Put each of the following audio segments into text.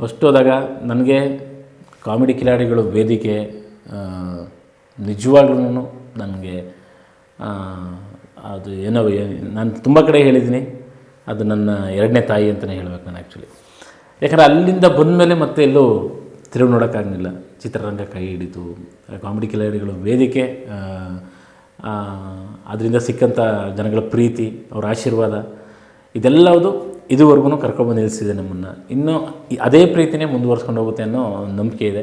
First ಹೋದಾಗ ನನಗೆ comedy ಕಿಲಾಡಿಗಳು ವೇದಿಕೆ ನಿಜವಾಗ್ಲೂ ನನಗೆ ಅದು ಏನೋ ನಾನು ತುಂಬ ಕಡೆ ಹೇಳಿದ್ದೀನಿ, ಅದು ನನ್ನ ಎರಡನೇ ತಾಯಿ ಅಂತಲೇ ಹೇಳಬೇಕು ನಾನು ಆ್ಯಕ್ಚುಲಿ. ಯಾಕಂದರೆ ಅಲ್ಲಿಂದ ಬಂದಮೇಲೆ ಮತ್ತೆ ಎಲ್ಲೂ ತಿರುಗಿ ನೋಡೋಕ್ಕಾಗಲಿಲ್ಲ. ಚಿತ್ರರಂಗ ಕೈ ಹಿಡಿತು, ಕಾಮಿಡಿ ಕಿಲಾಡಿಗಳು ವೇದಿಕೆ, ಅದರಿಂದ ಸಿಕ್ಕಂಥ ಜನಗಳ ಪ್ರೀತಿ, ಅವರ ಆಶೀರ್ವಾದ, ಇದೆಲ್ಲವುದು ಇದುವರೆಗೂ ಕರ್ಕೊಂಡ್ಬಂದು ನಿಲ್ಲಿಸಿದೆ ನಮ್ಮನ್ನು. ಇನ್ನೂ ಅದೇ ಪ್ರೀತಿನೇ ಮುಂದುವರ್ಸ್ಕೊಂಡು ಹೋಗುತ್ತೆ ಅನ್ನೋ ನಂಬಿಕೆ ಇದೆ.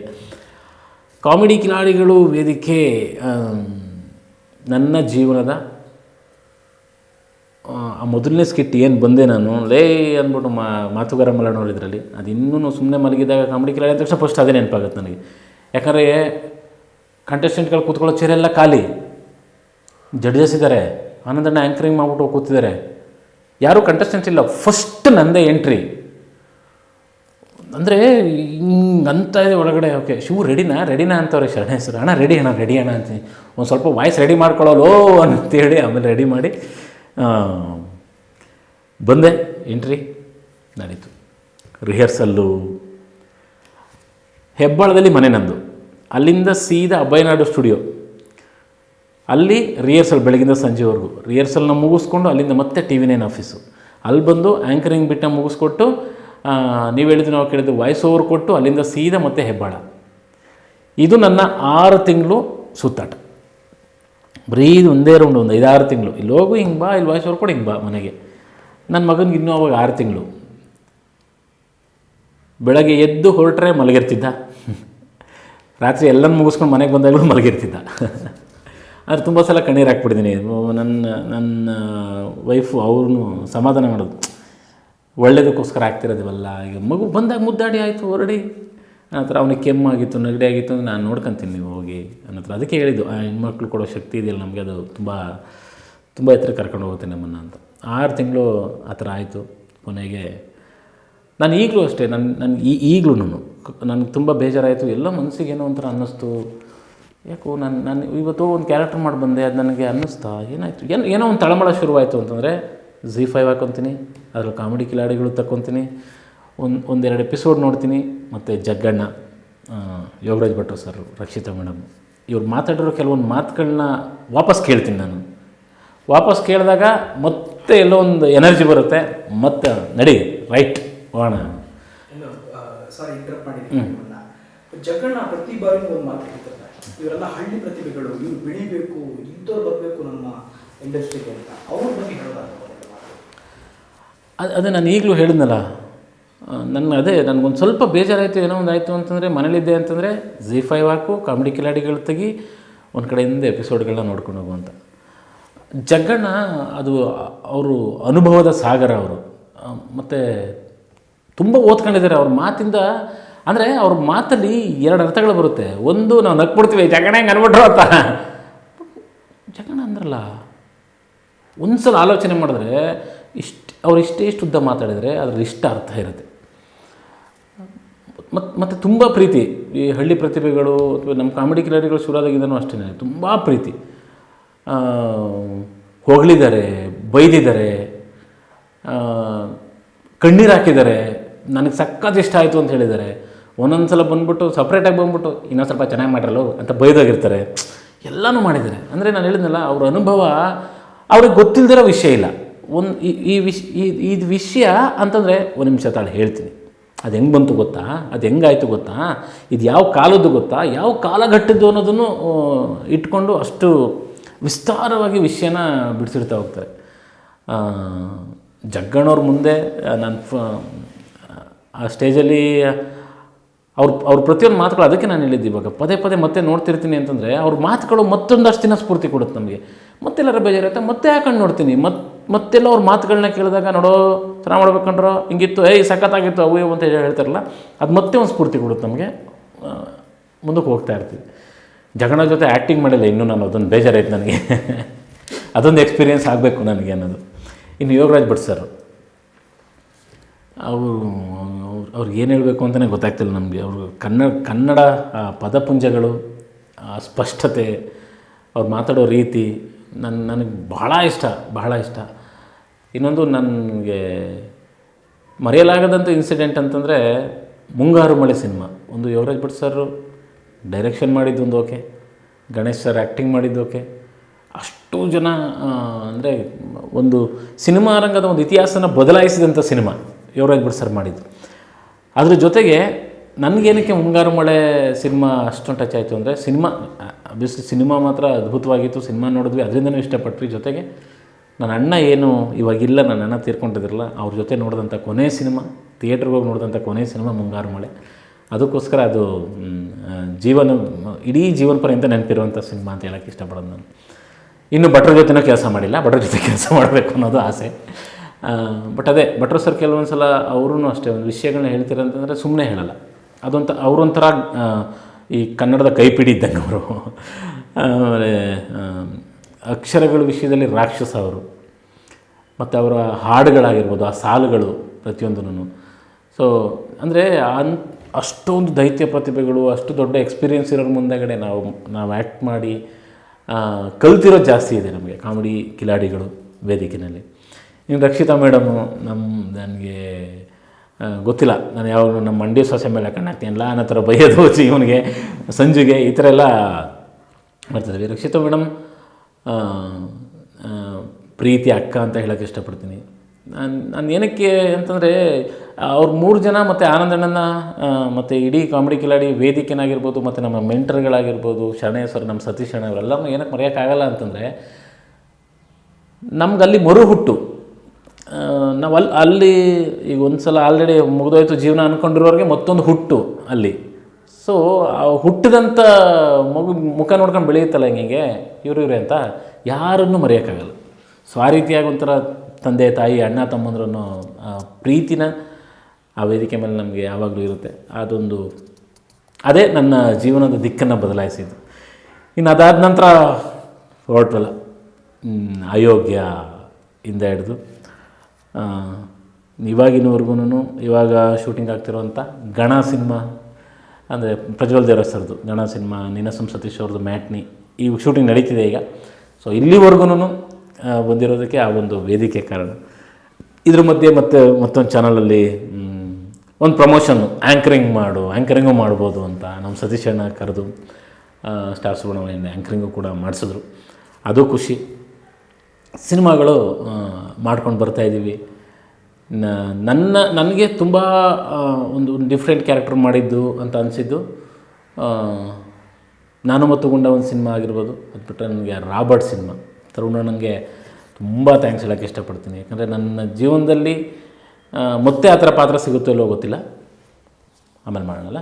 ಕಾಮಿಡಿ ಕಿಲಾಡಿಗಳು ವೇದಿಕೆ ನನ್ನ ಜೀವನದ ಆ ಮೊದಲನೇ ಸ್ಕಿಟ್ ಏನು ಬಂದೆ ನಾನು ಲೇ ಅಂದ್ಬಿಟ್ಟು ಮಾತುಗಾರ ಮಲನೋರು ಇದರಲ್ಲಿ, ಅದು ಇನ್ನೂ ಸುಮ್ಮನೆ ಮಲಗಿದಾಗ ಕಾಮಿಡಿ ಕಿಲಾಡಿ ಅಂದ ತಕ್ಷಣ ಫಸ್ಟ್ ಅದೇ ನೆನಪಾಗುತ್ತೆ ನನಗೆ. ಯಾಕಂದರೆ ಕಂಟೆಸ್ಟೆಂಟ್ಗಳು ಕೂತ್ಕೊಳ್ಳೋ ಚೇರೆಲ್ಲ ಖಾಲಿ, ಜಡ್ಜಸ್ ಇದ್ದಾರೆ, ಆನಂದಣ್ಣ ಆ್ಯಂಕರಿಂಗ್ ಮಾಡ್ಬಿಟ್ಟು ಕೂತಿದ್ದಾರೆ, ಯಾರೂ ಕಂಟೆಸ್ಟೆಂಟ್ಸ್ ಇಲ್ಲ. ಫಸ್ಟ್ ನಂದೇ ಎಂಟ್ರಿ ಅಂದರೆ ಹಿಂಗಂತ ಇದೆ ಒಳಗಡೆ. ಓಕೆ ಶಿವು ರೆಡಿನಾ ಅಂತವ್ರೆ ಶರಣೆ ಹೆಸರು, ಅಣ್ಣ ರೆಡಿ ಅಣ್ಣ ಅಂತೀನಿ. ಒಂದು ಸ್ವಲ್ಪ ವಾಯ್ಸ್ ರೆಡಿ ಮಾಡ್ಕೊಳ್ಳೋಲ್ಲೋ ಅಂತೇಳಿ ಆಮೇಲೆ ರೆಡಿ ಮಾಡಿ ಬಂದೆ. ಎಂಟ್ರಿ ನಡೀತು, ರಿಹರ್ಸಲ್ಲು. ಹೆಬ್ಬಾಳದಲ್ಲಿ ಮನೆ ನಂದು, ಅಲ್ಲಿಂದ ಸೀದಾ ಅಭಯನಾಡು ಸ್ಟುಡಿಯೋ, ಅಲ್ಲಿ ರಿಹರ್ಸಲ್ ಬೆಳಗಿಂದ ಸಂಜೆವರೆಗೂ. ರಿಹರ್ಸಲ್ನ ಮುಗಿಸ್ಕೊಂಡು ಅಲ್ಲಿಂದ ಮತ್ತೆ TV9 ಆಫೀಸು, ಅಲ್ಲಿ ಬಂದು ಆ್ಯಂಕರಿಂಗ್ ಬಿಟ್ಟು ಮುಗಿಸ್ಕೊಟ್ಟು ನೀವು ಹೇಳಿದ್ದು ನಾವು ಕೇಳಿದ್ದು ವಾಯ್ಸ್ ಓವರ್ ಕೊಟ್ಟು ಅಲ್ಲಿಂದ ಸೀದಾ ಮತ್ತೆ ಹೆಬ್ಬಾಳ. ಇದು ನನ್ನ 6 ತಿಂಗಳು ಸುತ್ತಾಟ. ಬರೀ ಇದು ಒಂದೇ ರೌಂಡ್, ಒಂದು 5-6 ತಿಂಗಳು. ಇಲ್ಲಿ ಹೋಗು ಹಿಂಗೆ ಬಾ, ಇಲ್ಲಿ ವಾಯ್ಸ್ ಓವರ್ ಕೊಡು ಹಿಂಗೆ ಬಾ ಮನೆಗೆ. ನನ್ನ ಮಗನಿಗೆ ಇನ್ನೂ ಅವಾಗ 6 ತಿಂಗಳು. ಬೆಳಗ್ಗೆ ಎದ್ದು ಹೊರಟ್ರೆ ಮಲಗಿರ್ತಿದ್ದ, ರಾತ್ರಿ ಎಲ್ಲನೂ ಮುಗಿಸ್ಕೊಂಡು ಮನೆಗೆ ಬಂದಾಗಲೂ ಮಲಗಿರ್ತಿದ್ದ. ಆದರೆ ತುಂಬ ಸಲ ಕಣ್ಣೀರು ಹಾಕ್ಬಿಟ್ಟಿದ್ದೀನಿ. ನನ್ನ ವೈಫು ಅವ್ರನ್ನೂ ಸಮಾಧಾನ ಮಾಡೋದು, ಒಳ್ಳೇದಕ್ಕೋಸ್ಕರ ಆಗ್ತಿರೋದಿವಲ್ಲ. ಈಗ ಮಗು ಬಂದಾಗ ಮುದ್ದಾಡಿ ಆಯಿತು ಹೊರಡಿ, ನಂತರ ಅವನಿಗೆ ಕೆಮ್ಮಾಗಿತ್ತು, ನೆಗಡಿ ಆಗಿತ್ತು, ನಾನು ನೋಡ್ಕೊತೀನಿ ನೀವು ಹೋಗಿ ಅನ್ನತ್ರ. ಅದಕ್ಕೆ ಹೇಳಿದ್ದು ಆ ಹೆಣ್ಮಕ್ಳು ಕೊಡೋ ಶಕ್ತಿ ಇದೆಯಲ್ಲ ನಮಗೆ, ಅದು ತುಂಬ ತುಂಬ ಎತ್ತರ ಕರ್ಕೊಂಡು ಹೋಗುತ್ತೆ ನಮ್ಮನ್ನು ಅಂತ. 6 ತಿಂಗಳು ಆ ಥರ ಆಯಿತು. ಕೊನೆಗೆ ನಾನು ಈಗಲೂ ಅಷ್ಟೇ, ಈಗಲೂ ನನಗೆ ತುಂಬ ಬೇಜಾರಾಯಿತು. ಎಲ್ಲ ಮನಸ್ಸಿಗೆ ಏನೋ ಒಂಥರ ಅನ್ನಿಸ್ತು. ಯಾಕೋ ನಾನು ಇವತ್ತು ಒಂದು ಕ್ಯಾರೆಕ್ಟರ್ ಮಾಡಿ ಬಂದೆ, ಅದು ನನಗೆ ಅನ್ನಿಸ್ತಾ ಏನಾಯಿತು, ಏನೋ ಒಂದು ತಳಮಳ ಶುರುವಾಯಿತು ಅಂತಂದರೆ ZEE5 ಹಾಕ್ಕೊತೀನಿ, ಅದ್ರಲ್ಲಿ ಕಾಮಿಡಿ ಕಿಲಾಡಿಗಳು ತಗೊತೀನಿ, ಒಂದೆರಡು ಎಪಿಸೋಡ್ ನೋಡ್ತೀನಿ. ಮತ್ತು ಜಗ್ಗಣ್ಣ, ಯೋಗರಾಜ್ ಭಟ್ರು ಸರ್, ರಕ್ಷಿತಾ ಮೇಡಮ್, ಇವ್ರು ಮಾತಾಡಿರೋ ಕೆಲವೊಂದು ಮಾತುಗಳನ್ನ ವಾಪಸ್ ಕೇಳ್ತೀನಿ ನಾನು. ವಾಪಸ್ ಕೇಳಿದಾಗ ಮತ್ತೆ ಎಲ್ಲೋ ಒಂದು ಎನರ್ಜಿ ಬರುತ್ತೆ, ಮತ್ತೆ ನಡಿ ರೈಟ್ ಹೋಗೋಣ. ಸಾರಿ ಇಂಟರಪ್ಟ್ ಮಾಡಿದ್ದೀನಿ. ಜಗ್ಗಣ್ಣ ಪ್ರತಿ ಬಾರಿ ಒಂದು ಮಾತು ಹೇಳ್ತಾರೆ, ಇವರೆಲ್ಲ ಹಳ್ಳಿ ಪ್ರತಿಭೆಗಳು, ಇವ್ರು ಬೆಳಿಬೇಕು, ಇಂಥವ್ರು ಬರಬೇಕು ನಮ್ಮ ಇಂಡಸ್ಟ್ರಿಗೆ ಅಂತ. ಅವ್ರ ಬಗ್ಗೆ ಹೇಳೋದಾಗ್ತದೆ ಅದೇ ನಾನು ಈಗಲೂ ಹೇಳಿದ್ನಲ್ಲ, ನನಗೊಂದು ಸ್ವಲ್ಪ ಬೇಜಾರಾಯಿತು, ಏನೋ ಒಂದು ಆಯಿತು ಅಂತಂದರೆ, ಮನೇಲಿದ್ದೆ ಅಂತಂದರೆ ZEE5 ಹಾಕು, ಕಾಮಿಡಿ ಕಿಲಾಡಿಗಳು ತೆಗಿ, ಒಂದು ಕಡೆಯಿಂದ ಎಪಿಸೋಡ್ಗಳನ್ನ ನೋಡ್ಕೊಂಡು ಹೋಗುವಂಥ. ಜಗ್ಗಣ್ಣ ಅದು ಅವರು ಅನುಭವದ ಸಾಗರ ಅವರು. ಮತ್ತು ತುಂಬ ಓದ್ಕೊಂಡಿದ್ದಾರೆ ಅವ್ರ ಮಾತಿಂದ. ಅಂದರೆ ಅವ್ರ ಮಾತಲ್ಲಿ 2 ಅರ್ಥಗಳು ಬರುತ್ತೆ. ಒಂದು, ನಾವು ನಕ್ಬಿಡ್ತೀವಿ ಜಗಣ ಹೆಂಗೆ ಅನ್ಬಿಟ್ರು ಅಂತ. ಜಗಣ ಅಂದ್ರಲ್ಲ, ಒಂದು ಸಲ ಆಲೋಚನೆ ಮಾಡಿದ್ರೆ ಅವ್ರು ಇಷ್ಟೇ ಉದ್ದ ಮಾತಾಡಿದರೆ ಅದರಲ್ಲಿ ಇಷ್ಟ ಅರ್ಥ ಇರುತ್ತೆ. ಮತ್ತು ತುಂಬ ಪ್ರೀತಿ. ಈ ಹಳ್ಳಿ ಪ್ರತಿಭೆಗಳು ಅಥವಾ ನಮ್ಮ ಕಾಮಿಡಿ ಕಿಲಾಡಿಗಳು ಶುರುವಾದಾಗಿದ್ದನೂ ಅಷ್ಟೇ, ತುಂಬ ಪ್ರೀತಿ. ಹೊಗಳಿದ್ದಾರೆ, ಬೈದಿದ್ದಾರೆ, ಕಣ್ಣೀರು ಹಾಕಿದ್ದಾರೆ, ನನಗೆ ಸಖತ್ ಇಷ್ಟ ಆಯಿತು ಅಂತ ಹೇಳಿದ್ದಾರೆ. ಒಂದೊಂದು ಸಲ ಬಂದ್ಬಿಟ್ಟು ಸಪ್ರೇಟಾಗಿ ಬಂದ್ಬಿಟ್ಟು ಇನ್ನೊಂದು ಸ್ವಲ್ಪ ಚೆನ್ನಾಗಿ ಮಾಡಿರಲ್ಲ ಅಂತ ಬೈದಾಗಿರ್ತಾರೆ. ಎಲ್ಲನೂ ಮಾಡಿದ್ದಾರೆ. ಅಂದರೆ ನಾನು ಹೇಳಿದ್ನಲ್ಲ, ಅವ್ರ ಅನುಭವ ಅವ್ರಿಗೆ ಗೊತ್ತಿಲ್ಲದಿರೋ ವಿಷಯ ಇಲ್ಲ. ಈ ವಿಷಯ ಅಂತಂದರೆ ಒಂದು ನಿಮಿಷ ತಾಳು ಹೇಳ್ತೀನಿ. ಅದು ಹೆಂಗೆ ಬಂತು ಗೊತ್ತಾ, ಅದು ಹೆಂಗಾಯಿತು ಗೊತ್ತಾ, ಇದು ಯಾವ ಕಾಲದ್ದು ಗೊತ್ತಾ, ಯಾವ ಕಾಲಘಟ್ಟದ್ದು ಅನ್ನೋದನ್ನು ಇಟ್ಕೊಂಡು ಅಷ್ಟು ವಿಸ್ತಾರವಾಗಿ ವಿಷಯನ ಬಿಡಿಸಿಡ್ತಾ ಹೋಗ್ತಾರೆ. ಜಗ್ಗಣ್ಣವ್ರ ಮುಂದೆ ನಾನು ಆ ಸ್ಟೇಜಲ್ಲಿ ಅವ್ರ ಪ್ರತಿಯೊಂದು ಮಾತುಗಳು, ಅದಕ್ಕೆ ನಾನು ಹೇಳಿದ್ದು ಇವಾಗ ಪದೇ ಮತ್ತೆ ನೋಡ್ತಿರ್ತೀನಿ ಅಂತಂದರೆ ಅವ್ರ ಮಾತುಗಳು ಮತ್ತೊಂದಷ್ಟು ದಿನ ಸ್ಫೂರ್ತಿ ಕೊಡುತ್ತೆ ನಮಗೆ. ಮತ್ತೆಲ್ಲರ ಬೇಜಾರಿರುತ್ತೆ, ಮತ್ತೆ ಹಾಕೊಂಡು ನೋಡ್ತೀನಿ. ಮತ್ತೆಲ್ಲ ಅವ್ರ ಮಾತುಗಳನ್ನ ಕೇಳಿದಾಗ, ನೋಡೋ ಚೆನ್ನಾಗಿ ಮಾಡ್ಬೇಕಂಡ್ರೋ, ಹಿಂಗಿತ್ತು, ಸಖತ್ತಾಗಿತ್ತು, ಅವು ಅಂತ ಹೇಳ್ತಾರಲ್ಲ, ಅದು ಮತ್ತೆ ಒಂದು ಸ್ಫೂರ್ತಿ ಕೊಡುತ್ತೆ ನಮಗೆ. ಮುಂದಕ್ಕೆ ಹೋಗ್ತಾ ಇರ್ತೀವಿ. ಜಗಣ ಜೊತೆ ಆ್ಯಕ್ಟಿಂಗ್ ಮಾಡಿಲ್ಲ ಇನ್ನೂ ನಾನು, ಅದೊಂದು ಬೇಜಾರಾಯ್ತು ನನಗೆ. ಅದೊಂದು ಎಕ್ಸ್ಪೀರಿಯೆನ್ಸ್ ಆಗಬೇಕು ನನಗೆ ಅನ್ನೋದು. ಇನ್ನು ಯೋಗರಾಜ್ ಭಟ್ ಸರ್, ಅವ್ರಿಗೆ ಏನು ಹೇಳಬೇಕು ಅಂತಲೇ ಗೊತ್ತಾಗ್ತಿಲ್ಲ ನಮಗೆ. ಅವರು ಕನ್ನಡ ಪದಪುಂಜಗಳು, ಸ್ಪಷ್ಟತೆ, ಅವ್ರು ಮಾತಾಡೋ ರೀತಿ ನನಗೆ ಬಹಳ ಇಷ್ಟ. ಇನ್ನೊಂದು ನನಗೆ ಮರೆಯಲಾಗದಂಥ ಇನ್ಸಿಡೆಂಟ್ ಅಂತಂದರೆ, ಮುಂಗಾರು ಮಳೆ ಸಿನಿಮಾ ಒಂದು ಯೋಗರಾಜ್ ಭಟ್ ಸರ್ ಡೈರೆಕ್ಷನ್ ಮಾಡಿದ್ದು ಒಂದು ಓಕೆ, ಗಣೇಶ್ ಸರ್ ಆ್ಯಕ್ಟಿಂಗ್ ಮಾಡಿದ್ದು ಓಕೆ, ಅಷ್ಟು ಜನ ಅಂದರೆ ಒಂದು ಸಿನಿಮಾ ರಂಗದ ಒಂದು ಇತಿಹಾಸನ ಬದಲಾಯಿಸಿದಂಥ ಸಿನಿಮಾ ಯೋಗರಾಜ್ ಭಟ್ ಸರ್ ಮಾಡಿದ್ದು. ಅದ್ರ ಜೊತೆಗೆ ನನಗೇನಕ್ಕೆ ಮುಂಗಾರು ಮಳೆ ಸಿನಿಮಾ ಅಷ್ಟೊಂದು ಟಚ್ ಆಯಿತು ಅಂದರೆ ಅಬ್ವಿಯಸ್ಲಿ ಸಿನಿಮಾ ಮಾತ್ರ ಅದ್ಭುತವಾಗಿತ್ತು, ಸಿನಿಮಾ ನೋಡಿದ್ವಿ, ಅದರಿಂದನೂ ಇಷ್ಟಪಟ್ವಿ. ಜೊತೆಗೆ ನನ್ನ ಅಣ್ಣ ಏನು ಇವಾಗಿಲ್ಲ, ನನ್ನ ಅಣ್ಣ ತೀರ್ಕೊಂಡಿದ್ರಲ್ಲ, ಅವ್ರ ಜೊತೆ ನೋಡಿದಂಥ ಕೊನೆ ಸಿನಿಮಾ, ಥಿಯೇಟ್ರಿಗೆ ಹೋಗಿ ನೋಡಿದಂಥ ಕೊನೆ ಸಿನಿಮಾ ಮುಂಗಾರು ಮಳೆ. ಅದಕ್ಕೋಸ್ಕರ ಅದು ಇಡೀ ಜೀವನ ಪರ್ಯಂತ ನೆನಪಿರುವಂಥ ಸಿನಿಮಾ ಅಂತ ಹೇಳೋಕ್ಕೆ ಇಷ್ಟಪಡೋದು ನಾನು. ಇನ್ನು ಭಟ್ರ ಜೊತೆನೂ ಕೆಲಸ ಮಾಡಿಲ್ಲ, ಭಟ್ರ ಜೊತೆ ಕೆಲಸ ಮಾಡಬೇಕು ಅನ್ನೋದು ಆಸೆ. ಬಟ್ ಅದೇ ಭಟ್ರು ಸರ್ ಕೆಲವೊಂದು ಸಲ ಅವರೂ ಅಷ್ಟೇ ಒಂದು ವಿಷಯಗಳನ್ನ ಹೇಳ್ತೀರಂತಂದರೆ ಸುಮ್ಮನೆ ಹೇಳಲ್ಲ. ಅವರೊಂಥರ ಈ ಕನ್ನಡದ ಕೈಪಿಡಿ ಇದ್ದಂಗೆ ಅವರು. ಆಮೇಲೆ ಅಕ್ಷರಗಳ ವಿಷಯದಲ್ಲಿ ರಾಕ್ಷಸ ಅವರು. ಮತ್ತು ಅವರ ಹಾಡುಗಳಾಗಿರ್ಬೋದು, ಆ ಸಾಲುಗಳು ಪ್ರತಿಯೊಂದೂ. ಸೊ ಅಂದರೆ ಅಷ್ಟೊಂದು ದೈತ್ಯ ಪ್ರತಿಭೆಗಳು, ಅಷ್ಟು ದೊಡ್ಡ ಎಕ್ಸ್ಪೀರಿಯೆನ್ಸ್ ಇರೋರ ಮುಂದೆಗಡೆ ನಾವು ಆ್ಯಕ್ಟ್ ಮಾಡಿ ಕಲ್ತಿರೋದು ಜಾಸ್ತಿ ಇದೆ ನಮಗೆ, ಕಾಮಿಡಿ ಕಿಲಾಡಿಗಳು ವೇದಿಕೆಯಲ್ಲಿ. ಇನ್ನು ರಕ್ಷಿತಾ ಮೇಡಮು ನನಗೆ ಗೊತ್ತಿಲ್ಲ, ನಾನು ಯಾವಾಗ ನಮ್ಮ ಮಂಡ್ಯ ಸೊಸೆ ಮೇಲೆ ಕಣ್ಣಾಕ್ತೀನಿಲ್ಲ ಅನ್ನೋ ಥರ ಬೈಯೋದು ಇವನಿಗೆ, ಸಂಜುಗೆ, ಈ ಥರ ಎಲ್ಲ ಮಾಡ್ತಿದ್ವಿ. ರಕ್ಷಿತಾ ಮೇಡಮ್ ಪ್ರೀತಿ ಅಕ್ಕ ಅಂತ ಹೇಳೋಕ್ಕೆ ಇಷ್ಟಪಡ್ತೀನಿ. ನಾನು ಏನಕ್ಕೆ ಅಂತಂದರೆ ಅವ್ರು 3 ಜನ ಮತ್ತು ಆನಂದಣ್ಣನ ಮತ್ತು ಇಡೀ ಕಾಮಿಡಿ ಕಿಲಾಡಿ ವೇದಿಕೆನಾಗಿರ್ಬೋದು, ಮತ್ತು ನಮ್ಮ ಮೆಂಟರ್ಗಳಾಗಿರ್ಬೋದು, ಶರಣಯ್ಯ ಸರ್, ನಮ್ಮ ಸತೀಶ್ ಅಣ್ಣ, ಅವರೆಲ್ಲರೂ ಏನಕ್ಕೆ ಮರೆಯೋಕ್ಕಾಗಲ್ಲ ಅಂತಂದರೆ ನಮ್ಗೆ ಮರು ಹುಟ್ಟು. ನಾವು ಅಲ್ಲಿ ಈಗ ಒಂದು ಸಲ ಆಲ್ರೆಡಿ ಮುಗಿದೋಯ್ತು ಜೀವನ ಅಂದ್ಕೊಂಡಿರೋರಿಗೆ ಮತ್ತೊಂದು ಹುಟ್ಟು ಅಲ್ಲಿ. ಸೊ ಆ ಹುಟ್ಟಿದಂಥ ಮುಖ ನೋಡ್ಕೊಂಡು ಬೆಳೆಯುತ್ತಲ್ಲ ಹಿಂಗೆ ಇವ್ರೆ ಅಂತ ಯಾರನ್ನೂ ಮರೆಯೋಕ್ಕಾಗಲ್ಲ. ಸೊ ಆ ರೀತಿಯಾಗಿ ಒಂಥರ ತಂದೆ ತಾಯಿ ಅಣ್ಣ ತಮ್ಮಂದ್ರನ್ನು ಪ್ರೀತಿನ ಆ ವೇದಿಕೆ ಮೇಲೆ ನಮಗೆ ಯಾವಾಗಲೂ ಇರುತ್ತೆ. ಅದೇ ನನ್ನ ಜೀವನದ ದಿಕ್ಕನ್ನು ಬದಲಾಯಿಸಿದ್ದು. ಇನ್ನು ಅದಾದ ನಂತರ ಹೊರಟಲ್ಲ, ಅಯೋಗ್ಯ ಇಂದ ಹಿಡಿದು ಇವಾಗಿನವರೆಗೂ ಇವಾಗ ಶೂಟಿಂಗ್ ಆಗ್ತಿರೋವಂಥ ಗಣ ಸಿನಿಮಾ, ಅಂದರೆ ಪ್ರಜ್ವಲ್ ದೇವರಾಜ್ ಸರ್ದು ಗಣ ಸಿನಿಮಾ, ನೀನಾಸಂ ಸತೀಶ್ ಅವ್ರದ್ದು ಮ್ಯಾಟ್ನಿ, ಈ ಶೂಟಿಂಗ್ ನಡೀತಿದೆ ಈಗ. ಸೊ ಇಲ್ಲಿವರೆಗೂ ಬಂದಿರೋದಕ್ಕೆ ಆ ಒಂದು ವೇದಿಕೆ ಕಾರಣ. ಇದ್ರ ಮಧ್ಯೆ ಮತ್ತೊಂದು ಚಾನಲಲ್ಲಿ ಒಂದು ಪ್ರಮೋಷನ್ನು ಆ್ಯಂಕರಿಂಗು ಮಾಡ್ಬೋದು ಅಂತ ನಮ್ಮ ಸತೀಶ್ ಅಣ್ಣ ಕರೆದು ಸ್ಟಾರ್ ಸುಬ್ರಹ್ಮಣ್ಯನ ಆ್ಯಂಕರಿಂಗು ಕೂಡ ಮಾಡಿಸಿದ್ರು. ಅದು ಖುಷಿ. ಸಿನಿಮಾಗಳು ಮಾಡ್ಕೊಂಡು ಬರ್ತಾಯಿದ್ದೀವಿ. ನನಗೆ ತುಂಬ ಒಂದು ಡಿಫ್ರೆಂಟ್ ಕ್ಯಾರೆಕ್ಟರ್ ಮಾಡಿದ್ದು ಅಂತ ಅನಿಸಿದ್ದು ನಾನು ಮತ್ತು ಗುಂಡ ಒಂದು ಸಿನಿಮಾ ಆಗಿರ್ಬೋದು. ಅದು ಬಿಟ್ಟರೆ ನನಗೆ ರಾಬರ್ಟ್ ಸಿನಿಮಾ, ತರುಣಣ್ಣನಿಗೆ ತುಂಬ ಥ್ಯಾಂಕ್ಸ್ ಹೇಳೋಕ್ಕೆ ಇಷ್ಟಪಡ್ತೀನಿ. ಯಾಕಂದರೆ ನನ್ನ ಜೀವನದಲ್ಲಿ ಮತ್ತೆ ಆ ಥರ ಪಾತ್ರ ಸಿಗುತ್ತೋ ಇಲ್ಲೋ ಗೊತ್ತಿಲ್ಲ. ಆಮೇಲೆ ಮಾಡೋಣಲ್ಲ.